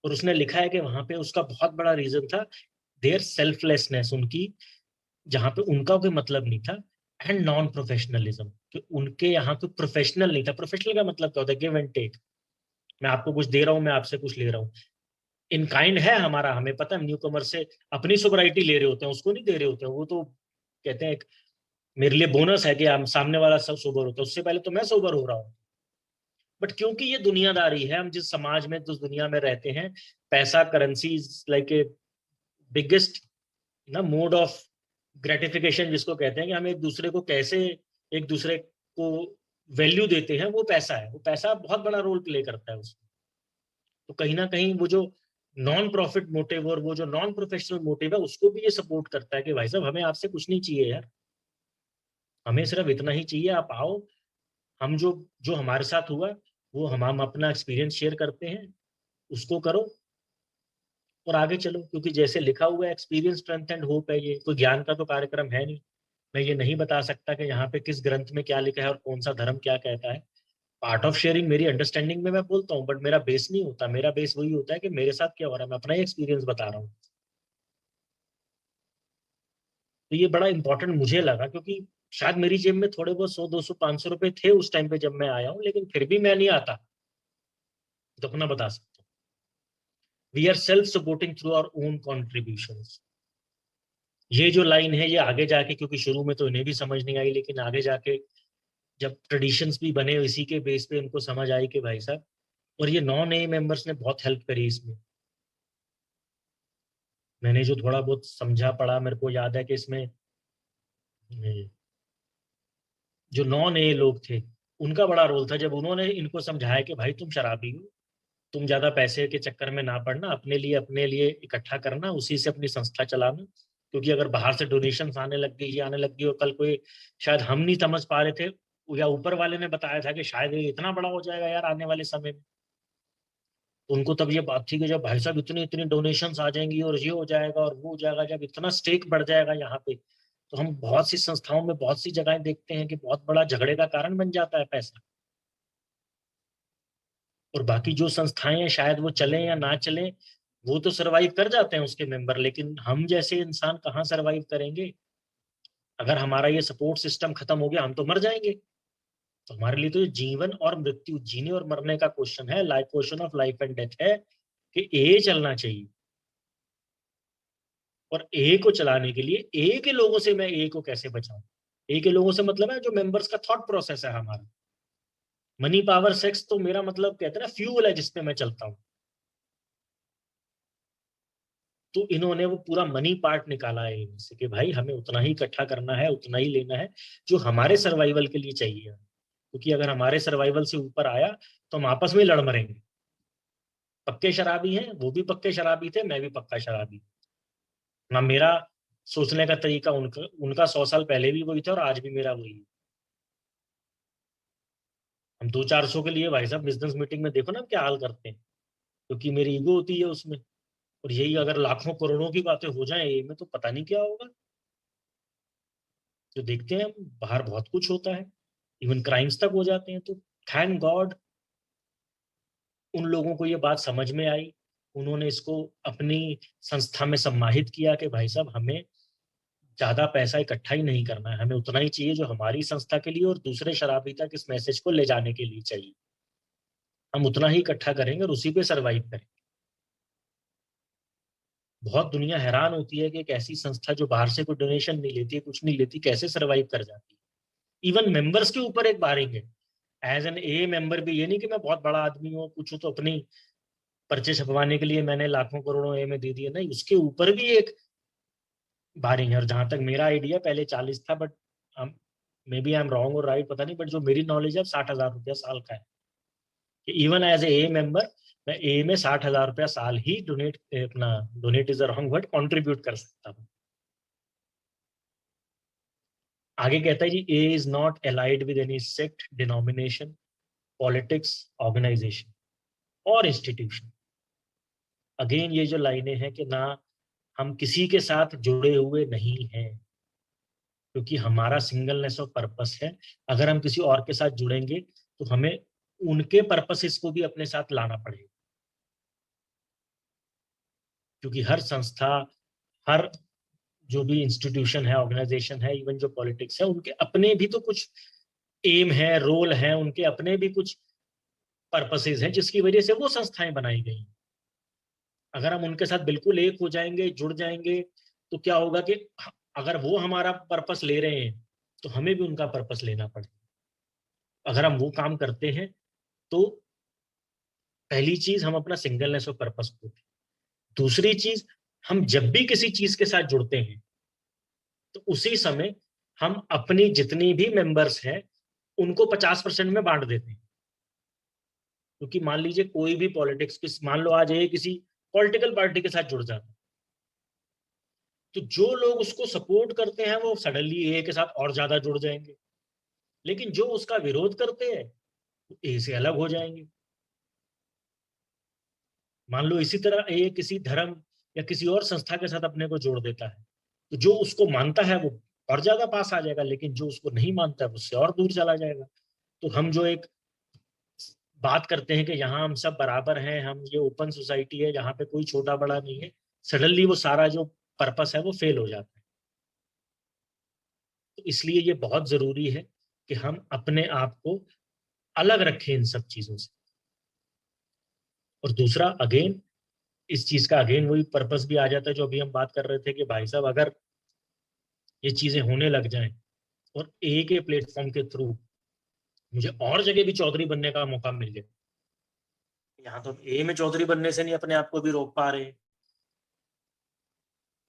और उसने लिखा है कि वहां पे उसका बहुत बड़ा रीजन था देयर सेल्फलेसनेस, उनकी, जहां पे उनका कोई मतलब नहीं था, एंड नॉन प्रोफेशनलिज्म, कि उनके यहाँ कोई प्रोफेशनल नहीं था। प्रोफेशनल का मतलब क्या होता है? Give and take. मैं आपको कुछ दे रहा हूँ, मैं आपसे कुछ ले रहा हूँ। इन काइंड है हमारा, हमें पता है। न्यू कमर से अपनी सोबराइटी ले रहे होते हैं, उसको नहीं दे रहे होते हैं। वो तो कहते हैं मेरे लिए बोनस है कि हम, सामने वाला सब सोबर होता है, उससे पहले तो मैं सोबर हो रहा हूँ। बट क्योंकि ये दुनियादारी है, हम जिस समाज में, जिस दुनिया में रहते हैं, पैसा, करेंसी लाइक ए बिगेस्ट ना मोड ऑफ ग्रेटिफिकेशन जिसको कहते हैं, कि हम एक दूसरे को कैसे, एक दूसरे को वैल्यू देते हैं, वो पैसा है। वो पैसा बहुत बड़ा रोल प्ले करता है उसमें। तो कहीं ना कहीं वो जो नॉन प्रॉफिट मोटिव और वो जो नॉन प्रोफेशनल मोटिव है, उसको भी ये सपोर्ट करता है कि भाई साहब हमें आपसे कुछ नहीं चाहिए यार, हमें सिर्फ इतना ही चाहिए, आप आओ, हम जो जो हमारे साथ हुआ वो हम अपना एक्सपीरियंस शेयर करते हैं, उसको करो और आगे चलो। क्योंकि जैसे लिखा हुआ है, एक्सपीरियंस, स्ट्रेंथ एंड होप है, ये कोई ज्ञान का तो कार्यक्रम है नहीं। मैं ये नहीं बता सकता कि यहाँ पे किस ग्रंथ में क्या लिखा है और कौन सा धर्म क्या कहता है। पार्ट ऑफ शेयरिंग मेरी अंडरस्टैंडिंग में मैं बोलता हूँ, बट मेरा बेस नहीं होता। मेरा बेस वही होता है कि मेरे साथ क्या हो रहा है, मैं अपना ही एक्सपीरियंस बता रहा हूँ। तो ये बड़ा इंपॉर्टेंट मुझे लगा, क्योंकि शायद मेरी जेब में थोड़े बहुत 100, 200, 500 रुपए थे उस टाइम पे जब मैं आया हूँ, लेकिन फिर भी मैं नहीं आता, तो अपना बता सकता हूँ। We are self supporting through our own contribution. ये जो लाइन है, ये आगे जाके, क्योंकि शुरू में तो इन्हें भी समझ नहीं आई, लेकिन आगे जाके जब ट्रेडिशंस भी बने इसी के बेस पे, इनको समझ आई कि भाई साहब, और ये नॉन ए मेंबर्स ने बहुत हेल्प करी इसमें। मैंने जो थोड़ा बहुत समझा पढ़ा, मेरे को याद है कि इसमें जो नॉन ए लोग थे उनका बड़ा रोल था, जब उन्होंने इनको समझाया कि भाई तुम शराबी हो, तुम ज्यादा पैसे के चक्कर में ना पड़ना, अपने लिए इकट्ठा करना, उसी से अपनी संस्था चलाना। क्योंकि अगर बाहर से डोनेशन आने लग गई, ये आने लग गई, और कल कोई, शायद हम नहीं समझ पा रहे थे, या ऊपर वाले ने बताया था कि शायद ये इतना बड़ा हो जाएगा यार आने वाले समय में, तो उनको तब ये बात थी कि जब भाई साहब इतनी इतनी डोनेशंस आ जाएंगी और ये हो जाएगा और वो हो जाएगा, जब इतना स्टेक बढ़ जाएगा यहाँ पे, तो हम बहुत सी संस्थाओं में बहुत सी जगहें देखते हैं कि बहुत बड़ा झगड़े का कारण बन जाता है पैसा। और बाकी जो संस्थाएं हैं, शायद वो चलें या ना चलें, वो तो सरवाइव कर जाते हैं उसके मेंबर, लेकिन हम जैसे इंसान कहाँ सरवाइव करेंगे? अगर हमारा ये सपोर्ट सिस्टम खत्म हो गया, हम तो मर जाएंगे। तो हमारे लिए तो ये जीवन और मृत्यु, जीने और मरने का क्वेश्चन है, life, question of life and death है, कि ए चलना चाहिए। और ए को चलाने के लिए ए के लोगों से मैं ए को कैसे बचाऊं। ए के लोगों से मतलब है जो मेंबर्स का थॉट प्रोसेस है हमारा। मनी पावर सेक्स तो मेरा मतलब कहते हैं ना फ्यूल है जिसपे मैं चलता हूं। तो इन्होंने वो पूरा मनी पार्ट निकाला है इनसे कि भाई हमें उतना ही इकट्ठा करना है, उतना ही लेना है जो हमारे सर्वाइवल के लिए चाहिए। क्योंकि अगर हमारे सर्वाइवल से ऊपर आया तो हम आपस में लड़ मरेंगे। पक्के शराबी हैं, वो भी पक्के शराबी थे, मैं भी पक्का शराबी। ना मेरा सोचने का तरीका उनका उनका 100 साल पहले भी वही था और आज भी मेरा वही है। हम 200-400 के लिए भाई साहब बिजनेस मीटिंग में देखो ना क्या हाल करते हैं, क्योंकि मेरी ईगो होती है उसमें। और यही अगर लाखों करोड़ों की बातें हो जाएं ये में तो पता नहीं क्या होगा। जो देखते हैं हम बाहर बहुत कुछ होता है, इवन क्राइम्स तक हो जाते हैं। तो थैंक गॉड उन लोगों को ये बात समझ में आई। उन्होंने इसको अपनी संस्था में सम्मानित किया कि भाई साहब हमें ज्यादा पैसा इकट्ठा ही नहीं करना है, हमें उतना ही चाहिए जो हमारी संस्था के लिए और दूसरे शराबी तक इस मैसेज को ले जाने के लिए चाहिए। हम उतना ही इकट्ठा करेंगे और उसी पे सरवाइव करेंगे। बहुत दुनिया हैरान होती है कि एक ऐसी संस्था जो बाहर से कोई डोनेशन नहीं लेती है, कुछ नहीं लेती, कैसे सरवाइव कर जाती है। इवन मेंबर्स के ऊपर एक बारिंग है। एज एन ए मेंबर भी ये नहीं कि मैं बहुत बड़ा आदमी हूँ कुछ हूँ तो अपनी पर्चे छपवाने के लिए मैंने लाखों करोड़ों ए में दे दिए, नहीं, उसके ऊपर भी एक बारिंग है। और जहां तक मेरा आइडिया पहले 40 था, but maybe I am wrong और राइट पता नहीं, बट जो मेरी नॉलेज है 60,000 रुपया साल का है कि इवन एज ए मेंबर मैं ए में 60,000 रुपया साल ही डोनेट अपना donate is a wrong word contribute कर सकता हूँ। आगे कहता है G A is not allied with any sect, denomination, politics, organization और इंस्टीट्यूशन। अगेन ये जो लाइनें हैं कि ना हम किसी के साथ जुड़े हुए नहीं हैं, क्योंकि हमारा सिंगलनेस ऑफ पर्पस है। अगर हम किसी और के साथ जुड़ेंगे तो हमें उनके पर्पसेस को भी अपने साथ लाना पड़ेगा। क्योंकि हर संस्था, हर जो भी इंस्टीट्यूशन है, ऑर्गेनाइजेशन है, इवन जो पॉलिटिक्स है, उनके अपने भी तो कुछ एम है, रोल है, उनके अपने भी कुछ पर्पसेस हैं जिसकी वजह से वो संस्थाएं बनाई गई। अगर हम उनके साथ बिल्कुल एक हो जाएंगे, जुड़ जाएंगे, तो क्या होगा कि अगर वो हमारा पर्पस ले रहे हैं तो हमें भी उनका पर्पस लेना पड़ेगा। अगर हम वो काम करते हैं तो पहली चीज हम अपना सिंगलनेस और पर्पस खोते हैं। दूसरी चीज, हम जब भी किसी चीज के साथ जुड़ते हैं तो उसी समय हम अपनी जितनी भी मेंबर्स हैं उनको 50% में बांट देते हैं। क्योंकि मान लीजिए कोई भी पॉलिटिक्स किस मान लो आज ये किसी पॉलिटिकल पार्टी के साथ जुड़ जाता है, तो जो लोग उसको सपोर्ट करते हैं वो सडनली ए के साथ और ज्यादा जुड़ जाएंगे, लेकिन जो उसका विरोध करते हैं वो ए से अलग हो जाएंगे। मान लो इसी तरह ये किसी धर्म या किसी और संस्था के साथ अपने को जोड़ देता है, तो जो उसको मानता है वो और ज्यादा पास आ जाएगा, लेकिन जो उसको नहीं मानता है उससे और दूर चला जाएगा। तो हम जो एक बात करते हैं कि यहाँ हम सब बराबर हैं, हम ये ओपन सोसाइटी है जहाँ पे कोई छोटा बड़ा नहीं है, सडनली वो सारा जो पर्पस है वो फेल हो जाता है। तो इसलिए ये बहुत जरूरी है कि हम अपने आप को अलग रखें इन सब चीजों से। और दूसरा अगेन इस चीज का अगेन वही पर्पस भी आ जाता है जो अभी हम बात कर रहे थे कि भाई साहब अगर ये चीजें होने लग जाएं और ए के प्लेटफॉर्म के थ्रू मुझे और जगह भी चौधरी बनने का मौका मिल जाए, यहाँ तो ए में चौधरी बनने से नहीं अपने आप को भी रोक पा रहे हैं।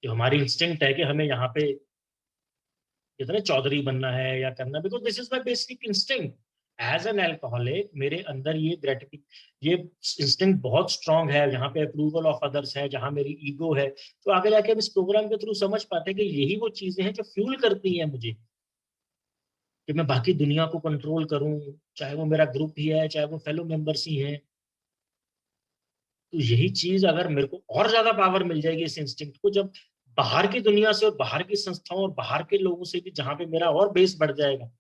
जो हमारी इंस्टिंक्ट है कि हमें यहाँ पे कितने चौधरी बनना है या करना, because this is my basic instinct as an alcoholic. मेरे अंदर ये ग्रेटिफिक ये इंस्टिंक्ट बहुत स्ट्रांग है, जहाँ पे अप्रूवल ऑफ अदर्स है, जहाँ मेरी ईगो है। तो आगे जाके हम इस प्रोग्राम के थ्रू समझ पाते हैं कि यही वो चीजें हैं जो फ्यूल करती हैं मुझे कि मैं बाकी दुनिया को कंट्रोल करूं, चाहे वो मेरा ग्रुप ही है, चाहे वो फेलो मेंबर्स ही हैं। तो यही चीज अगर मेरे को और ज्यादा पावर मिल जाएगी इस इंस्टिंक्ट को, जब बाहर की दुनिया से और बाहर की संस्थाओं और बाहर के लोगों से भी जहां पे मेरा और बेस बढ़ जाएगा।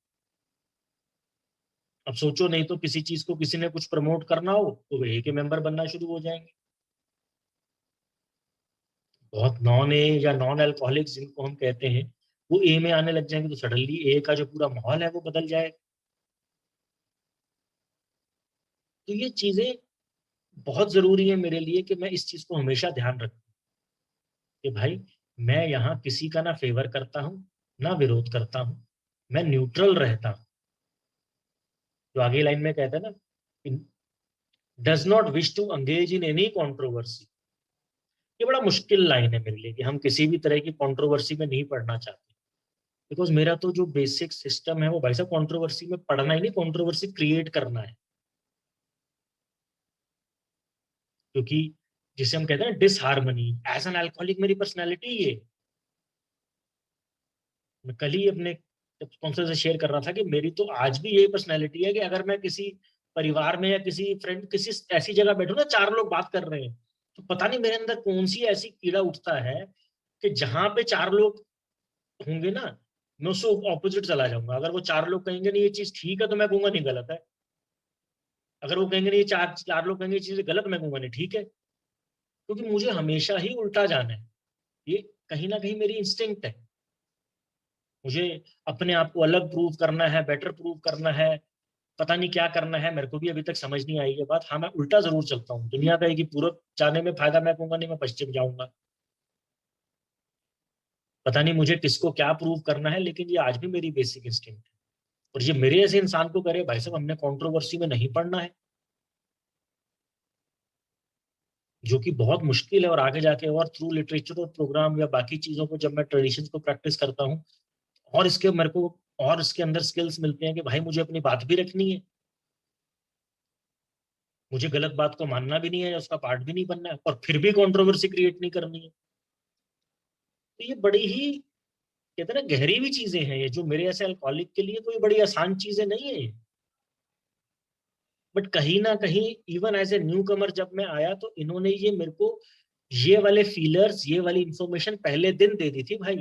अब सोचो, नहीं तो किसी चीज को किसी ने कुछ प्रमोट करना हो तो वे ए के मेंबर बनना शुरू हो जाएंगे। बहुत नॉन ए या नॉन अल्कोहलिक्स जिनको हम कहते हैं वो ए में आने लग जाएंगे, तो सडनली ए का जो पूरा माहौल है वो बदल जाएगा। तो ये चीजें बहुत जरूरी है मेरे लिए कि मैं इस चीज को हमेशा ध्यान रखूं कि भाई मैं यहाँ किसी का ना फेवर करता हूँ ना विरोध करता हूँ, मैं न्यूट्रल रहता हूँ। जो आगे लाइन में कहता है ना, does not wish to engage in any controversy. ये बड़ा मुश्किल लाइन है मेरे लिए कि हम किसी भी तरह की कंट्रोवर्सी में नहीं पढ़ना चाहते, बिकॉज मेरा तो जो बेसिक सिस्टम है वो भाई साहब कंट्रोवर्सी में पढ़ना ही नहीं, कंट्रोवर्सी क्रिएट करना है। क्योंकि जिसे हम कहते हैं डिसहार्मनी, एज एन अल्कोहलिक मेरी पर्सनैलिटी ये। मैं कल ही अपने स्पॉन्सर से शेयर कर रहा था कि मेरी तो आज भी यही पर्सनैलिटी है कि अगर मैं किसी परिवार में या किसी फ्रेंड किसी ऐसी जगह बैठू ना, 4 लोग बात कर रहे हैं, तो पता नहीं मेरे अंदर कौन सी ऐसी कीड़ा उठता है कि जहां पे 4 लोग होंगे ना, मैं उससे ऑपोजिट चला जाऊंगा। अगर वो 4 लोग कहेंगे नहीं ये चीज ठीक है, तो मैं कहूंगा नहीं गलत है। अगर वो कहेंगे नहीं ये चार चार लोग कहेंगे ये चीज गलत, मैं कहूंगा नहीं ठीक है। क्योंकि मुझे हमेशा ही उल्टा जाना है। ये कहीं ना कहीं मेरी इंस्टिंक्ट है। मुझे अपने आप को अलग प्रूव करना है, बेटर प्रूव करना है, पता नहीं क्या करना है, मेरे को भी अभी तक समझ नहीं आई ये बात। हाँ, मैं उल्टा जरूर चलता हूँ। दुनिया कहेगी पूरब जाने में फायदा, मैं कहूंगा नहीं मैं पश्चिम जाऊंगा। पता नहीं मुझे किसको क्या प्रूव करना है, लेकिन ये आज भी मेरी बेसिक इंस्टिंक्ट है। और ये मेरे ऐसे इंसान को करे, भाई साहब हमने कंट्रोवर्सी में नहीं पढ़ना है, जो कि बहुत मुश्किल है। और आगे जाके और थ्रू लिटरेचर और प्रोग्राम या बाकी चीजों को जब मैं ट्रेडिशन को प्रैक्टिस करता हूँ, और इसके मेरे को और इसके अंदर स्किल्स मिलते हैं कि भाई मुझे अपनी बात भी रखनी है, मुझे गलत बात को मानना भी नहीं है, उसका पार्ट भी नहीं बनना है, और फिर भी कंट्रोवर्सी क्रिएट नहीं करनी है। तो ये बड़ी ही कहते हैं ना गहरी भी चीजें हैं ये, जो मेरे ऐसे अल्कोहलिक के लिए कोई बड़ी आसान चीजें नहीं है। बट कहीं ना कहीं इवन एज ए न्यू कमर जब मैं आया, तो इन्होंने ये मेरे को ये वाले फीलर्स, ये वाली इंफॉर्मेशन पहले दिन दे दी थी भाई,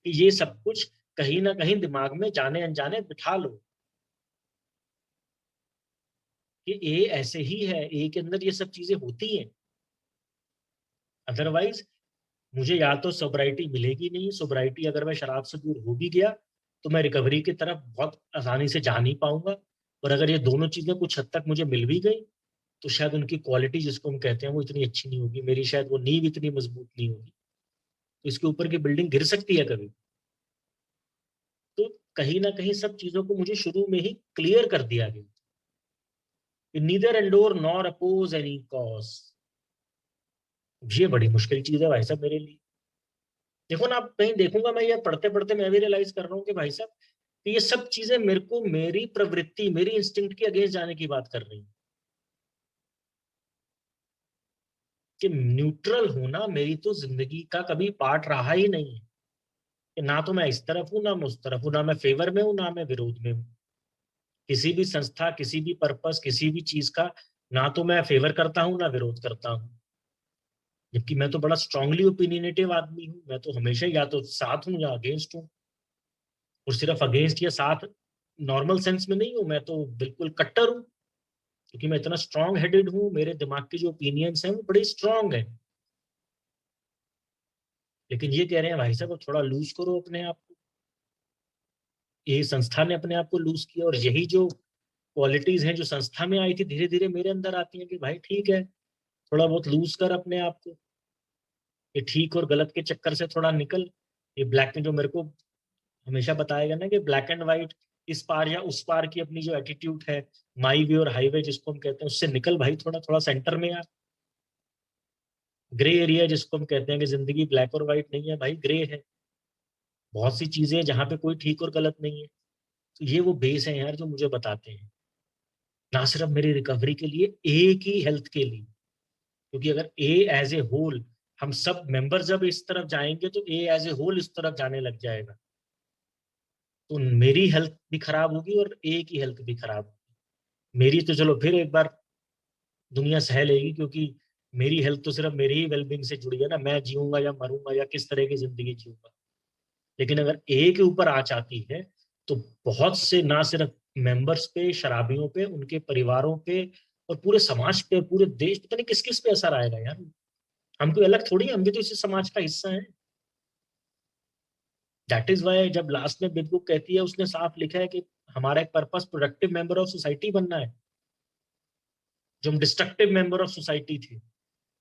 कि ये सब कुछ कहीं ना कहीं दिमाग में जाने अनजाने बिठा लो कि ए ऐसे ही है, ए के अंदर ये सब चीजें होती हैं। अदरवाइज मुझे या तो सोब्राइटी मिलेगी नहीं, सोब्राइटी अगर मैं शराब से दूर हो भी गया तो मैं रिकवरी की तरफ बहुत आसानी से जा नहीं पाऊंगा। और अगर ये दोनों चीजें कुछ हद तक मुझे मिल भी गई, तो शायद उनकी क्वालिटी जिसको हम कहते हैं वो इतनी अच्छी नहीं होगी, मेरी शायद वो नींव इतनी मजबूत नहीं होगी, तो इसके ऊपर की बिल्डिंग गिर सकती है कभी। तो कहीं ना कहीं सब चीजों को मुझे शुरू में ही क्लियर कर दिया गया, neither endorse nor oppose any cause. ये बड़ी मुश्किल चीज है भाई साहब मेरे लिए। देखो ना, आप कहीं देखूंगा मैं, ये पढ़ते पढ़ते मैं भी रियलाइज कर रहा हूँ कि भाई साहब कि ये सब चीजें मेरे को मेरी प्रवृत्ति, मेरी इंस्टिंक्ट के अगेंस्ट जाने की बात कर रही है। कि न्यूट्रल होना मेरी तो जिंदगी का कभी पार्ट रहा ही नहीं है। कि ना तो मैं इस तरफ हूं ना मैं उस तरफ हूं, ना मैं फेवर में हूं ना मैं विरोध में हूं। किसी भी संस्था, किसी भी पर्पस, किसी भी चीज का ना तो मैं फेवर करता हूं ना विरोध करता हूं। जबकि मैं तो बड़ा स्ट्रांगली ओपिनियनेटिव आदमी हूँ, मैं तो हमेशा या तो साथ हूँ या अगेंस्ट हूँ। और सिर्फ अगेंस्ट या साथ नॉर्मल सेंस में नहीं हूँ, मैं तो बिल्कुल कट्टर हूँ। क्योंकि मैं इतना स्ट्रांग हेडेड हूँ, मेरे दिमाग के जो ओपिनियंस हैं वो बड़े स्ट्रांग हैं। लेकिन ये कह रहे हैं भाई साहब अब थोड़ा लूज करो अपने आप को। ये संस्था ने अपने आप को लूज किया, और यही जो क्वालिटीज हैं जो संस्था में आई थी, धीरे धीरे मेरे अंदर आती हैं कि भाई ठीक है, थोड़ा बहुत लूज कर अपने आप को। ये ठीक और गलत के चक्कर से थोड़ा निकल। ये ब्लैक में जो मेरे को हमेशा बताया गया ना कि ब्लैक एंड व्हाइट, इस पार या उस पार की अपनी जो एटीट्यूड है, माई वे और हाईवे जिसको हम कहते हैं, उससे निकल भाई, थोड़ा थोड़ा सेंटर में आ। ग्रे एरिया जिसको हम कहते हैं कि जिंदगी ब्लैक और व्हाइट नहीं है भाई, ग्रे है। बहुत सी चीजें हैं जहाँ पे कोई ठीक और गलत नहीं है। तो ये वो बेस है यार जो मुझे बताते हैं, ना सिर्फ मेरी रिकवरी के लिए, ए की हेल्थ के लिए। क्योंकि अगर ए एज ए होल, हम सब मेंबर जब इस तरफ जाएंगे तो ए एज ए होल इस तरफ जाने लग जाएगा, तो मेरी हेल्थ भी खराब होगी और ए की हेल्थ भी खराब होगी। मेरी तो चलो फिर एक बार दुनिया सह लेगी, क्योंकि मेरी हेल्थ तो सिर्फ मेरी ही वेलबींग से जुड़ी है ना, मैं जीऊंगा या मरूंगा या किस तरह की जिंदगी जीऊंगा। लेकिन अगर ए के ऊपर आँच आती है, तो बहुत से ना सिर्फ मेंबर्स पे, शराबियों पे, उनके परिवारों पे, और पूरे समाज पे, पूरे देश, पता नहीं किस किस पे असर आएगा यार। हम कोई अलग थोड़ी हैं, हम भी तो इसी समाज का हिस्सा है। दैट इज वाई जब लास्ट में बिग बुक कहती है, उसने साफ लिखा है कि हमारा एक purpose productive member of society बनना है, जो हम डिस्ट्रक्टिव मेंबर ऑफ सोसाइटी थे।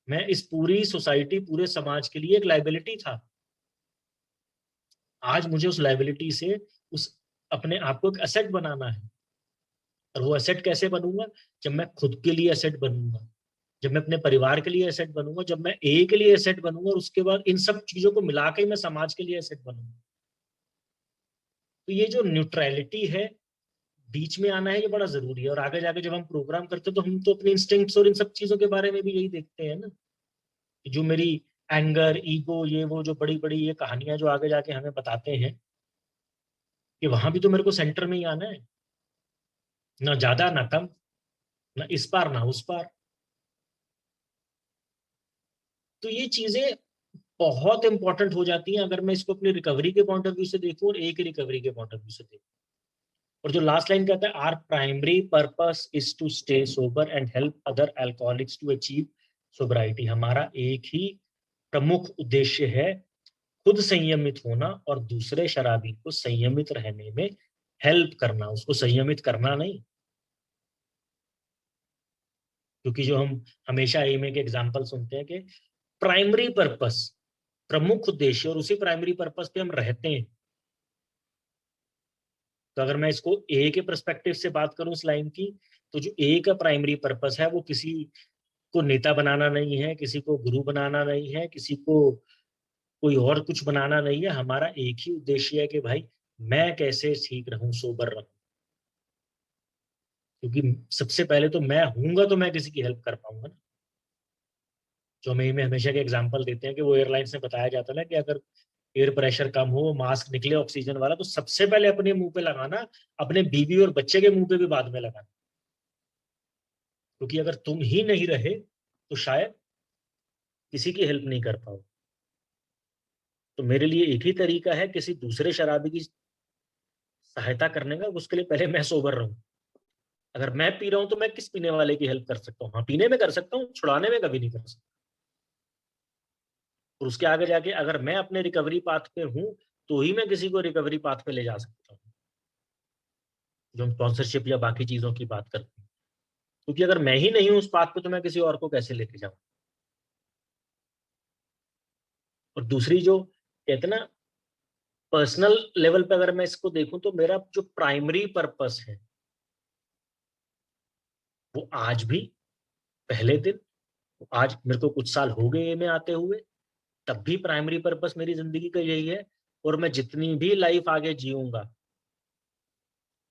मैं इस पूरी सोसाइटी, पूरे समाज के लिए एक लाइबिलिटी था। आज मुझे उस लाइबिलिटी से उस अपने आप को एक एसेट बनाना है। और वो एसेट कैसे बनूंगा? जब मैं खुद के लिए एसेट बनूंगा, जब मैं अपने परिवार के लिए एसेट बनूंगा, जब मैं ए के लिए एसेट बनूंगा, और उसके बाद इन सब चीजों को मिला के मैं समाज के लिए एसेट बनूंगा। तो ये जो न्यूट्रलिटी है, बीच में आना है, ये बड़ा जरूरी है। और आगे जाके जब हम प्रोग्राम करते हैं तो हम तो अपने इंस्टिंक्ट्स और इन सब चीजों के बारे में भी यही देखते हैं ना, कि जो मेरी एंगर, ईगो, ये वो जो बड़ी बड़ी ये कहानियां जो आगे जाके हमें बताते हैं, कि वहां भी तो मेरे को सेंटर में ही आना है, ना ज्यादा ना कम, ना इस पार ना उस पार। तो ये चीजें बहुत इंपॉर्टेंट हो जाती हैं अगर मैं इसको अपनी रिकवरी के पॉइंट ऑफ व्यू से देखूं और एक रिकवरी के पॉइंट ऑफ व्यू से देखूं। और जो लास्ट लाइन कहता है, our primary purpose is to stay sober and help other alcoholics to achieve sobriety. हमारा एक ही प्रमुख उद्देश्य है, खुद संयमित होना और दूसरे शराबी को संयमित रहने में हेल्प करना, उसको संयमित करना नहीं। क्योंकि जो हम हमेशा एम के एग्जाम्पल सुनते हैं कि प्राइमरी पर्पस, प्रमुख उद्देश्य, और उसी प्राइमरी पर्पस पे हम रहते हैं। तो अगर मैं इसको ए के पर्सपेक्टिव से बात करूं इस लाइन की, तो जो ए का प्राइमरी पर्पस है वो किसी को नेता बनाना नहीं है, किसी को गुरु बनाना नहीं है, किसी को कोई और कुछ बनाना नहीं है। हमारा एक ही उद्देश्य है कि भाई मैं कैसे ठीक रहूं, सोबर रहूं। क्योंकि सबसे पहले तो मैं हूंगा तो मैं किसी की हेल्प कर पाऊंगा ना। जो में हमेशा के एग्जांपल देते हैं कि वो एयरलाइंस में बताया जाता है ना कि अगर एयर प्रेशर कम हो, मास्क निकले ऑक्सीजन वाला, तो सबसे पहले अपने मुंह पे लगाना, अपने बीवी और बच्चे के मुंह पे भी बाद में लगाना। क्योंकि अगर तुम ही नहीं रहे तो शायद किसी की हेल्प नहीं कर पाओ। तो मेरे लिए एक ही तरीका है किसी दूसरे शराबी की सहायता करने का, उसके लिए पहले मैं सोबर रहूं। अगर मैं पी रहा हूं तो मैं किस पीने वाले की हेल्प कर सकता हूँ? हाँ, पीने में कर सकता हूँ, छुड़ाने में कभी नहीं कर सकता। और उसके आगे जाके अगर मैं अपने रिकवरी पाथ पे हूं तो ही मैं किसी को रिकवरी पाथ पे ले जा सकता हूँ, जो हम स्पॉन्सरशिप या बाकी चीजों की बात करते हैं। क्योंकि अगर मैं ही नहीं हूं उस पाथ पे तो मैं किसी और को कैसे लेके जाऊं? और दूसरी जो कहते हैं ना, पर्सनल लेवल पे अगर मैं इसको देखूं तो मेरा जो प्राइमरी पर्पस है वो आज भी, पहले दिन, आज मेरे को कुछ साल हो गए में आते हुए, तब भी प्राइमरी पर्पस मेरी जिंदगी का यही है। और मैं जितनी भी लाइफ आगे जीऊंगा,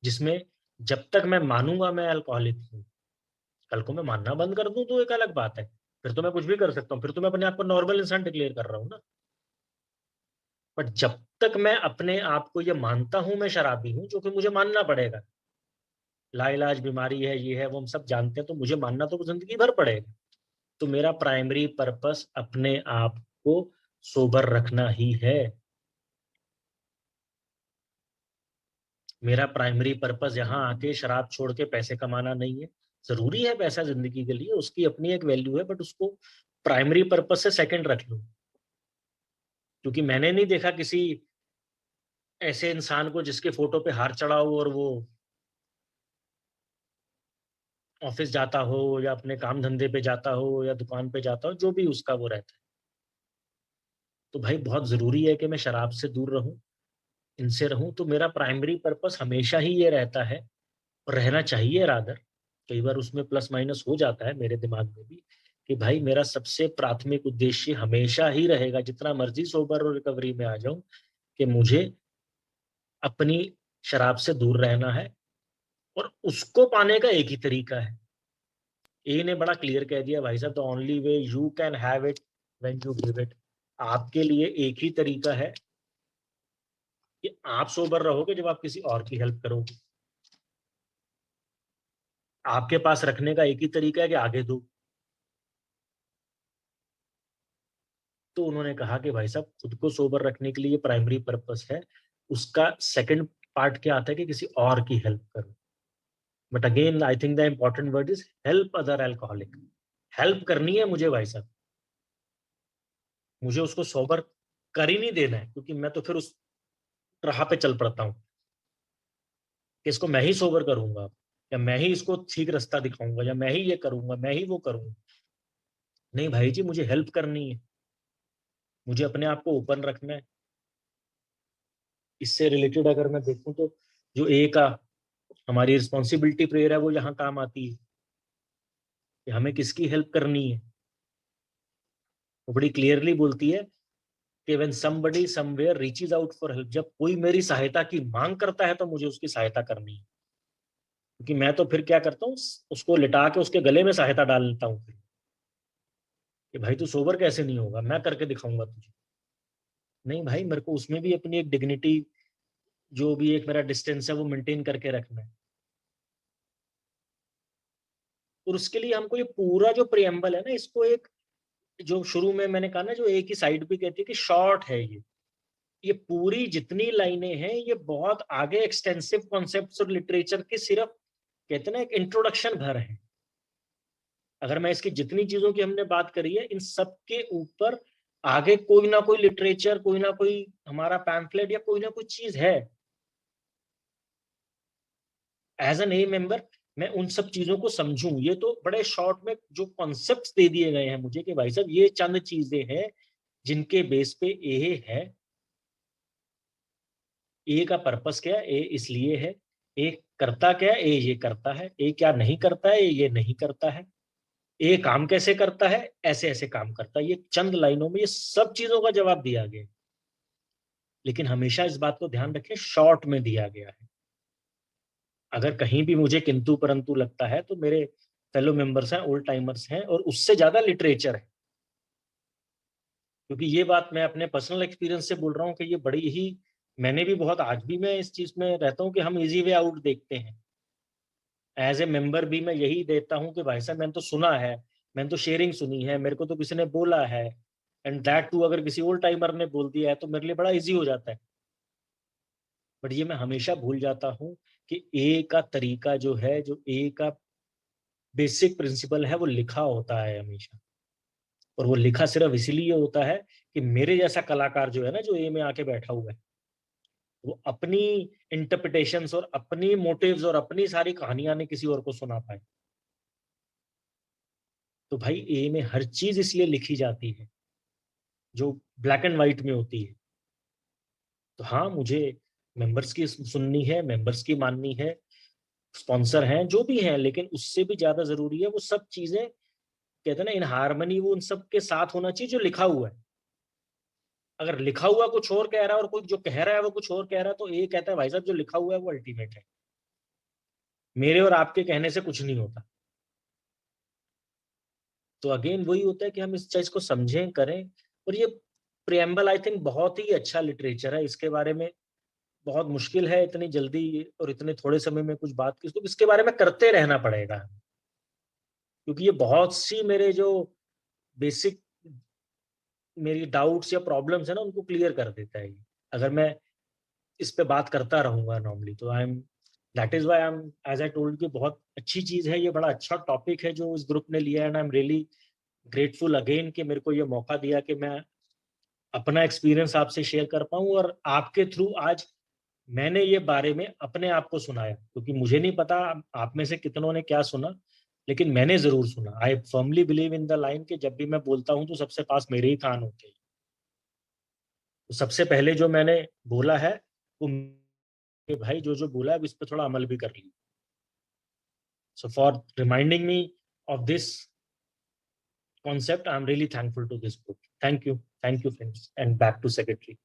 जिसमें जब तक मैं मानूंगा मैं अल्कोहलिक हूँ, कल को मैं मानना बंद कर दूं तो एक अलग बात है, फिर तो मैं कुछ भी कर सकता हूँ, फिर तो मैं अपने आप को नॉर्मल इंसान डिक्लेयर कर रहा हूँ ना। बट जब तक मैं अपने आप को ये मानता हूं मैं शराबी हूं, जो कि मुझे मानना पड़ेगा, लाइलाज बीमारी है, ये है, वो हम सब जानते हैं, तो मुझे मानना तो जिंदगी भर पड़ेगा। तो मेरा प्राइमरी पर्पस अपने आप को सोबर रखना ही है। मेरा प्राइमरी पर्पस यहाँ आके शराब छोड़ के पैसे कमाना नहीं है। जरूरी है पैसा जिंदगी के लिए, उसकी अपनी एक वैल्यू है, बट उसको प्राइमरी पर्पस से सेकंड रख लो। क्योंकि मैंने नहीं देखा किसी ऐसे इंसान को जिसके फोटो पे हार चढ़ा हो और वो ऑफिस जाता हो या अपने काम धंधे पे जाता हो या दुकान पे जाता हो, जो भी उसका वो रहता है। तो भाई बहुत जरूरी है कि मैं शराब से दूर रहूं, इनसे रहूं। तो मेरा प्राइमरी पर्पस हमेशा ही ये रहता है, और रहना चाहिए रादर। कई बार उसमें प्लस माइनस हो जाता है मेरे दिमाग में भी, कि भाई मेरा सबसे प्राथमिक उद्देश्य हमेशा ही रहेगा, जितना मर्जी सोबर और रिकवरी में आ जाऊं, कि मुझे अपनी शराब से दूर रहना है। और उसको पाने का एक ही तरीका है। ए ने बड़ा क्लियर कह दिया भाई साहब, the only way you can have it when you give it. आपके लिए एक ही तरीका है कि आप सोबर रहोगे जब आप किसी और की हेल्प करोगे। आपके पास रखने का एक ही तरीका है कि आगे दो। तो उन्होंने कहा कि भाई साहब खुद को सोबर रखने के लिए प्राइमरी पर्पस है, उसका सेकंड पार्ट क्या आता है कि किसी और की हेल्प करो। But again I think the important word is help other alcoholic. Help करनी है मुझे भाई साहब, मुझे उसको सोबर कर ही नहीं देना है, क्योंकि मैं तो फिर उस राह पे चल पड़ता हूँ कि इसको मैं ही सोबर करूंगा, या मैं ही इसको ठीक रास्ता दिखाऊंगा, या मैं ही ये करूंगा, मैं ही वो करूंगा। नहीं भाई जी, मुझे हेल्प करनी है, मुझे अपने आप को ओपन रखना है। इससे रिलेटेड अगर मैं देखूं तो जो ए का हमारी रिस्पॉन्सिबिलिटी प्रेयर है वो यहाँ काम आती है कि हमें किसकी हेल्प करनी है। वो बड़ी क्लियरली बोलती है कि when somebody somewhere reaches out for help, जब कोई मेरी सहायता की मांग करता है तो मुझे उसकी सहायता करनी है। क्योंकि मैं तो फिर क्या करता हूँ, उसको लिटा के उसके गले में सहायता डाल लेता हूँ फिर कि भाई तू सोबर कैसे नहीं होगा, मैं करके दिखाऊंगा तुझे। नहीं भाई, मेरे को उसमें भी अपनी एक डिग्निटी, जो भी एक मेरा डिस्टेंस है वो मेंटेन करके रखना है। और उसके लिए हमको ये पूरा जो प्रियम्बल है ना, इसको एक, जो शुरू में मैंने कहा ना, जो एक ही साइड भी कहती है कि शॉर्ट है ये पूरी जितनी लाइनें हैं ये बहुत आगे एक्सटेंसिव कॉन्सेप्ट्स और लिटरेचर की सिर्फ कहते हैं ना एक इंट्रोडक्शन भर है। अगर मैं इसकी जितनी चीजों की हमने बात करी है, इन सब के ऊपर आगे कोई ना कोई लिटरेचर, कोई ना कोई हमारा पैम्फलेट या कोई ना कोई चीज है। एज एन ए मेंबर मैं उन सब चीजों को समझूं। ये तो बड़े शॉर्ट में जो कॉन्सेप्ट्स दे दिए गए हैं मुझे कि भाई साहब ये चंद चीजें हैं जिनके बेस पे ए है। ए का पर्पस क्या है, ए इसलिए है, ए करता क्या है, ए ये करता है, ए क्या नहीं करता है, ये नहीं करता है, ए काम कैसे करता है, ऐसे ऐसे काम करता है। ये चंद लाइनों में ये सब चीजों का जवाब दिया गया है। लेकिन हमेशा इस बात को ध्यान रखें, शॉर्ट में दिया गया है। अगर कहीं भी मुझे किंतु परंतु लगता है तो मेरे फेलो मेंबर्स हैं, ओल्ड टाइमर्स हैं, और उससे ज्यादा लिटरेचर है। क्योंकि ये बात मैं अपने पर्सनल एक्सपीरियंस से बोल रहा हूँ कि ये बड़ी ही, मैंने भी बहुत, आज भी मैं इस चीज में रहता हूँ कि हम इजी वे आउट देखते हैं। एज ए मेंबर भी मैं यही देता हूँ कि भाई साहब मैंने तो सुना है, मैंने तो शेयरिंग सुनी है, मेरे को तो किसी ने बोला है, एंड दैट टू अगर किसी ओल्ड टाइमर ने बोल दिया है तो मेरे लिए बड़ा इजी हो जाता है। बट ये मैं हमेशा भूल जाता हूँ कि ए का तरीका जो है, जो ए का बेसिक प्रिंसिपल है, वो लिखा होता है हमेशा। और वो लिखा सिर्फ इसीलिए होता है कि मेरे जैसा कलाकार जो है ना, जो ए में आके बैठा हुआ है, वो अपनी इंटरप्रिटेशंस और अपनी मोटिव्स और अपनी सारी कहानियां ने किसी और को सुना पाए। तो भाई ए में हर चीज इसलिए लिखी जाती है जो ब्लैक एंड व्हाइट में होती है। तो हाँ, मुझे मेंबर्स की सुननी है, मेंबर्स की माननी है, स्पॉन्सर हैं जो भी हैं, लेकिन उससे भी ज्यादा जरूरी है वो सब चीजें, कहते हैं ना, इन हारमनी, वो उन सब के साथ होना चाहिए जो लिखा हुआ है। अगर लिखा हुआ कुछ और कह रहा है और कोई जो कह रहा है वो कुछ और कह रहा है, तो ये कहता है भाई साहब जो लिखा हुआ है वो अल्टीमेट है, मेरे और आपके कहने से कुछ नहीं होता। तो अगेन वही होता है कि हम इस चीज को समझें, करें। और ये प्रियम्बल आई थिंक बहुत ही अच्छा लिटरेचर है। इसके बारे में बहुत मुश्किल है इतनी जल्दी और इतने थोड़े समय में कुछ बात की, तो इसके बारे में करते रहना पड़ेगा। क्योंकि ये बहुत सी मेरे जो बेसिक मेरी डाउट्स या प्रॉब्लम्स है ना, उनको क्लियर कर देता है ये। अगर मैं इस पे बात करता रहूंगा नॉर्मली, तो I am, that is why I am, as I told, कि बहुत अच्छी चीज है ये, बड़ा अच्छा टॉपिक है जो इस ग्रुप ने लिया है। And I am really grateful again कि मेरे को ये मौका दिया कि मैं अपना एक्सपीरियंस आपसे शेयर कर पाऊं, और आपके थ्रू आज मैंने ये बारे में अपने आप को सुनाया। क्योंकि मुझे नहीं पता आप में से कितनों ने क्या सुना, लेकिन मैंने जरूर सुना। I firmly believe in the line कि जब भी मैं बोलता हूं तो सबसे पास मेरे ही कान होते हैं। तो सबसे पहले जो मैंने बोला है वो, कि भाई जो जो बोला है इस पे थोड़ा अमल भी कर ली। So for reminding me of this concept, I'm really thankful to this book. Thank you, friends, and back to secretary.